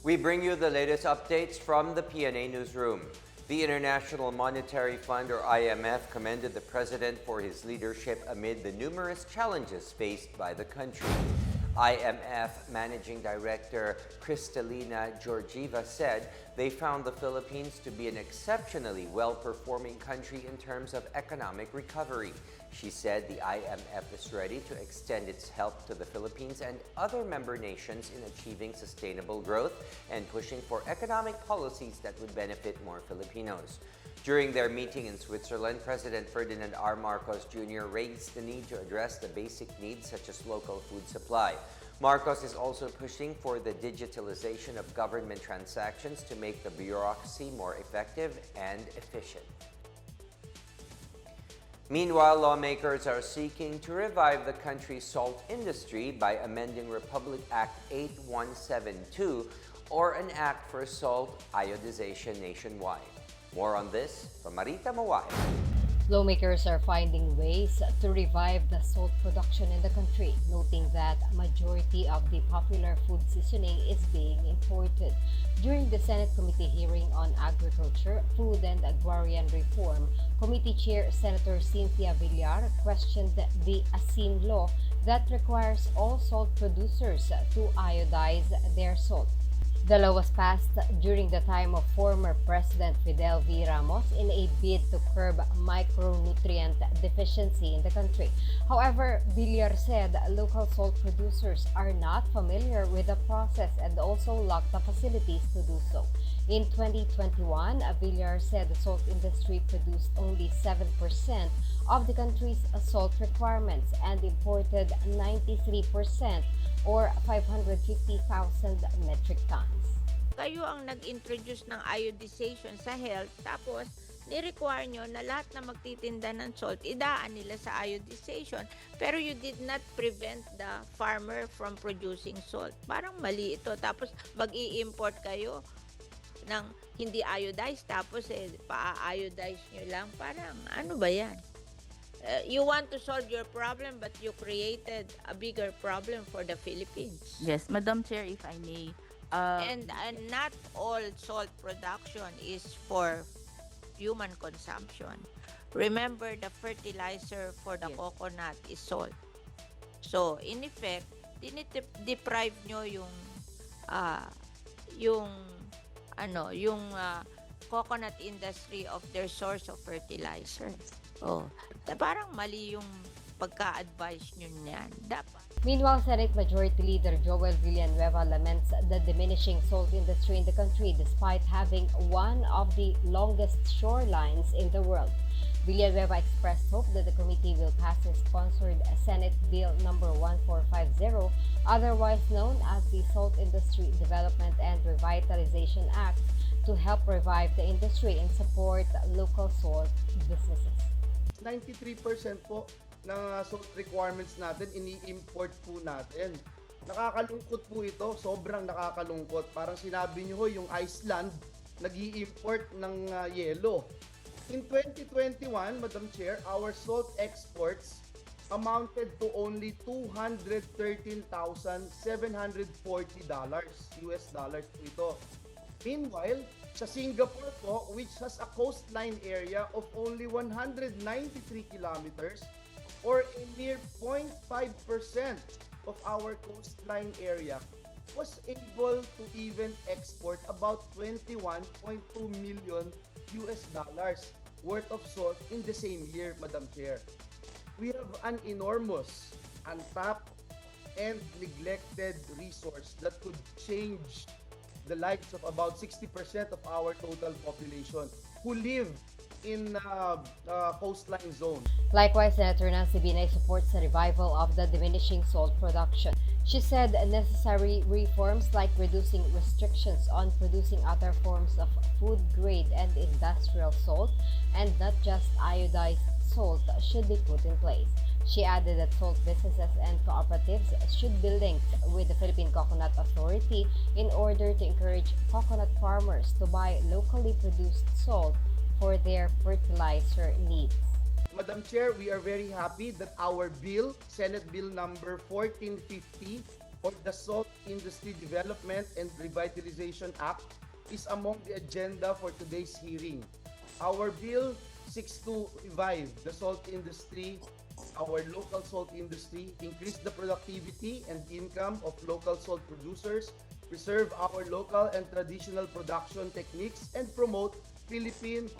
We bring you the latest updates from the Pna Newsroom. The International Monetary Fund, or IMF, commended the president for his leadership amid the numerous challenges faced by the country. IMF Managing Director Kristalina Georgieva said they found the Philippines to be an exceptionally well-performing country in terms of economic recovery. She said the IMF is ready to extend its help to the Philippines and other member nations in achieving sustainable growth and pushing for economic policies that would benefit more Filipinos. During their meeting in Switzerland, President Ferdinand R. Marcos Jr. raised the need to address the basic needs such as local food supply. Marcos is also pushing for the digitalization of government transactions to make the bureaucracy more effective and efficient. Meanwhile, lawmakers are seeking to revive the country's salt industry by amending Republic Act 8172, or an act for salt iodization nationwide. More on this from Marita Mawai. Lawmakers are finding ways to revive the salt production in the country, noting that a majority of the popular food seasoning is being imported. During the Senate Committee hearing on Agriculture, Food and Agrarian Reform, Committee Chair Senator Cynthia Villar questioned the ASIN Law that requires all salt producers to iodize their salt. The law was passed during the time of former President Fidel V. Ramos in a bid to curb micronutrient deficiency in the country. However, Villar said local salt producers are not familiar with the process and also lack the facilities to do so. In 2021, Villar said the salt industry produced only 7% of the country's salt requirements and imported 93%, or 550,000 metric tons. Kayo ang nag-introduce ng iodization sa health, tapos ni-require nyo na lahat na magtitinda ng salt, idaan nila sa iodization. Pero you did not prevent the farmer from producing salt. Parang mali ito. Tapos mag-i-import kayo ng hindi iodized, tapos pa-iodize nyo lang. Parang ano ba yan? You want to solve your problem, but you created a bigger problem for the Philippines. Yes, Madam Chair, if I may. And not all salt production is for human consumption. Remember, the fertilizer for the coconut is salt. So, in effect, deprive nyo yung coconut industry of their source of fertilizer. Oh, parang mali yung pagka-advise nyo niyan. Dapat. Meanwhile, Senate Majority Leader Joel Villanueva laments the diminishing salt industry in the country despite having one of the longest shorelines in the world. Villanueva expressed hope that the committee will pass his sponsored Senate Bill number 1450, otherwise known as the Salt Industry Development and Revitalization Act, to help revive the industry and support local salt businesses. 93% po ng salt requirements natin ini-import po natin. Nakakalungkot po ito, sobrang nakakalungkot. Parang sinabi niyo yung Iceland nag-i-import ng yelo. In 2021, Madam Chair, our salt exports amounted to only $213,740 US dollars po ito. Meanwhile, sa Singapore po, which has a coastline area of only 193 kilometers or a mere 0.5% of our coastline area, was able to even export about 21.2 million US dollars worth of salt in the same year, Madam Chair. We have an enormous, untapped, and neglected resource that could change the lives of about 60% of our total population who live in coastline zone. Likewise, Senator Nancy Binay supports the revival of the diminishing salt production. She said necessary reforms like reducing restrictions on producing other forms of food-grade and industrial salt, and not just iodized salt, should be put in place. She added that salt businesses and cooperatives should be linked with the Philippine Coconut Authority in order to encourage coconut farmers to buy locally produced salt for their fertilizer needs. Madam Chair, we are very happy that our bill, Senate Bill number 1450, or the Salt Industry Development and Revitalization Act is among the agenda for today's hearing. Our bill seeks to revive the salt industry, our local salt industry, increase the productivity and income of local salt producers, preserve our local and traditional production techniques, and promote Philippine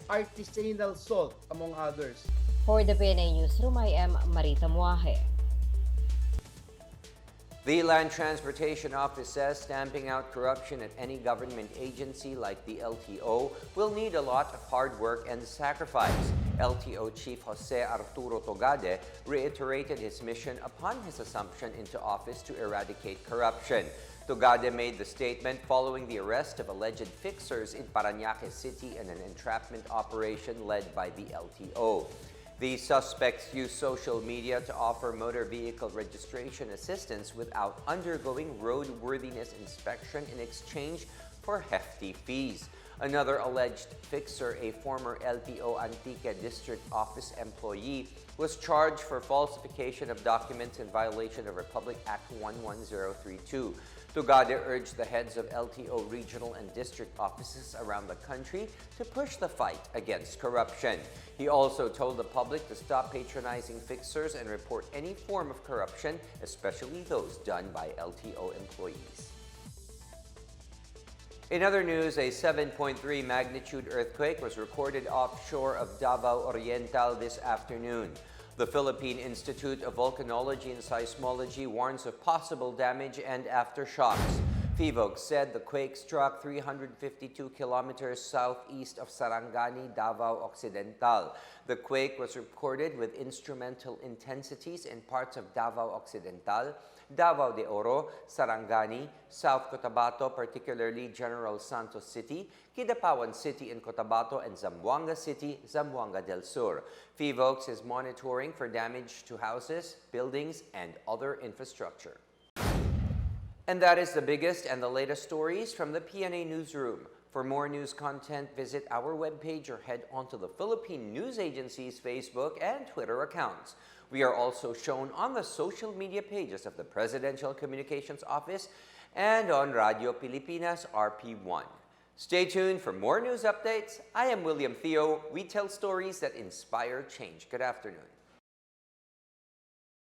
artisanal salt, among others. For the PNA Newsroom, I am Marita Muaje. The Land Transportation Office says stamping out corruption at any government agency like the LTO will need a lot of hard work and sacrifice. LTO Chief Jose Arturo Tugade reiterated his mission upon his assumption into office to eradicate corruption. Tugade made the statement following the arrest of alleged fixers in Parañaque City in an entrapment operation led by the LTO. The suspects used social media to offer motor vehicle registration assistance without undergoing roadworthiness inspection in exchange for hefty fees. Another alleged fixer, a former LTO Antique District Office employee, was charged for falsification of documents in violation of Republic Act 11032. Tugade urged the heads of LTO regional and district offices around the country to push the fight against corruption. He also told the public to stop patronizing fixers and report any form of corruption, especially those done by LTO employees. In other news, a 7.3 magnitude earthquake was recorded offshore of Davao Occidental this afternoon. The Philippine Institute of Volcanology and Seismology warns of possible damage and aftershocks. Phivolcs said the quake struck 352 kilometers southeast of Sarangani, Davao Occidental. The quake was recorded with instrumental intensities in parts of Davao Occidental, Davao de Oro, Sarangani, South Cotabato, particularly General Santos City, Kidapawan City in Cotabato, and Zamboanga City, Zamboanga del Sur. Phivolcs is monitoring for damage to houses, buildings, and other infrastructure. And that is the biggest and the latest stories from the PNA Newsroom. For more news content, visit our webpage or head onto the Philippine News Agency's Facebook and Twitter accounts. We are also shown on the social media pages of the Presidential Communications Office and on Radio Pilipinas RP1. Stay tuned for more news updates. I am William Theo. We tell stories that inspire change. Good afternoon.